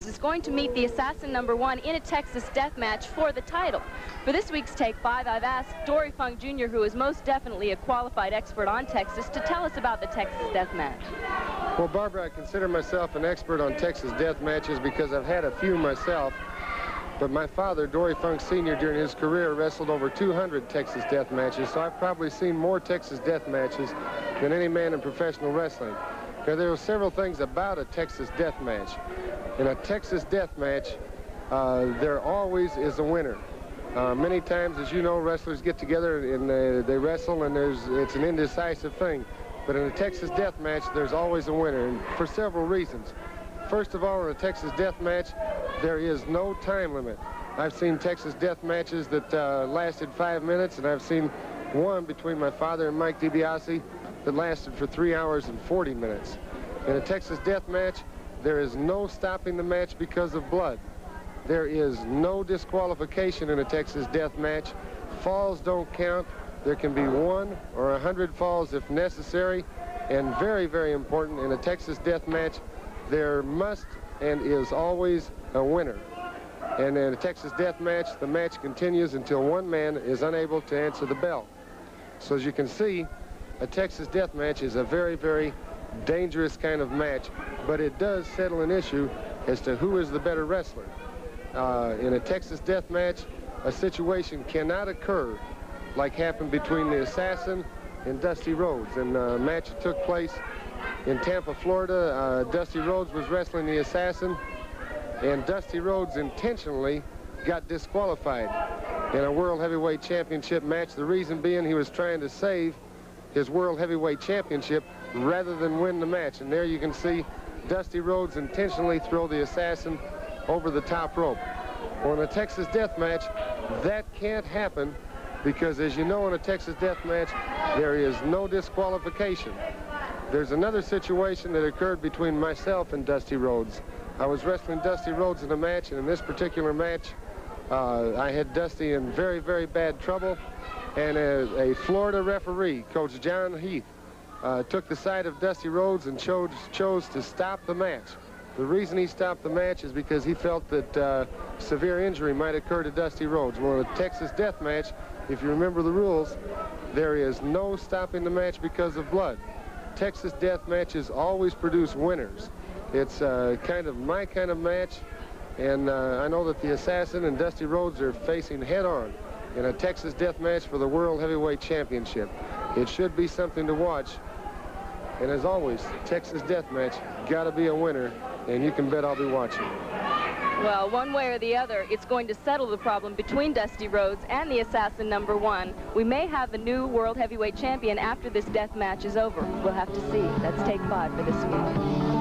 is going to meet the Assassin #1 in a Texas death match for the title. For this week's Take 5, I've asked Dory Funk Jr., who is most definitely a qualified expert on Texas, to tell us about the Texas death match. Well, Barbara, I consider myself an expert on Texas death matches because I've had a few myself. But my father, Dory Funk Sr., during his career wrestled over 200 Texas death matches, so I've probably seen more Texas death matches than any man in professional wrestling. Now, there are several things about a Texas death match. In a Texas death match, there always is a winner. Many times, as you know, wrestlers get together and they wrestle, and it's an indecisive thing. But in a Texas death match, there's always a winner, and for several reasons. First of all, in a Texas death match, there is no time limit. I've seen Texas death matches that lasted 5 minutes, and I've seen one between my father and Mike DiBiase that lasted for 3 hours and 40 minutes. In a Texas death match, there is no stopping the match because of blood. There is no disqualification in a Texas death match. Falls don't count. There can be 1 or 100 falls if necessary. And very, very important, in a Texas death match, there must and is always a winner. And in a Texas death match, the match continues until one man is unable to answer the bell. So as you can see, a Texas death match is a very, very dangerous kind of match, but it does settle an issue as to who is the better wrestler. In a Texas death match, a situation cannot occur like happened between the Assassin and Dusty Rhodes. In a match that took place in Tampa, Florida, Dusty Rhodes was wrestling the Assassin, and Dusty Rhodes intentionally got disqualified in a World Heavyweight Championship match. The reason being he was trying to save his World Heavyweight Championship rather than win the match. And there you can see Dusty Rhodes intentionally throw the Assassin over the top rope. Well, in a Texas death match, that can't happen because, as you know, in a Texas death match, there is no disqualification. There's another situation that occurred between myself and Dusty Rhodes. I was wrestling Dusty Rhodes in a match, and in this particular match, I had Dusty in very, very bad trouble, and a Florida referee, Coach John Heath, took the side of Dusty Rhodes and chose to stop the match. The reason he stopped the match is because he felt that severe injury might occur to Dusty Rhodes. Well, in a Texas death match, if you remember the rules, there is no stopping the match because of blood. Texas death matches always produce winners. It's kind of my kind of match, and I know that the Assassin and Dusty Rhodes are facing head-on in a Texas death match for the World Heavyweight Championship. It should be something to watch, and as always, Texas death match, gotta be a winner, and you can bet I'll be watching. Well, one way or the other, it's going to settle the problem between Dusty Rhodes and the Assassin #1. We may have a new World Heavyweight Champion after this death match is over. We'll have to see. That's Take 5 for this week.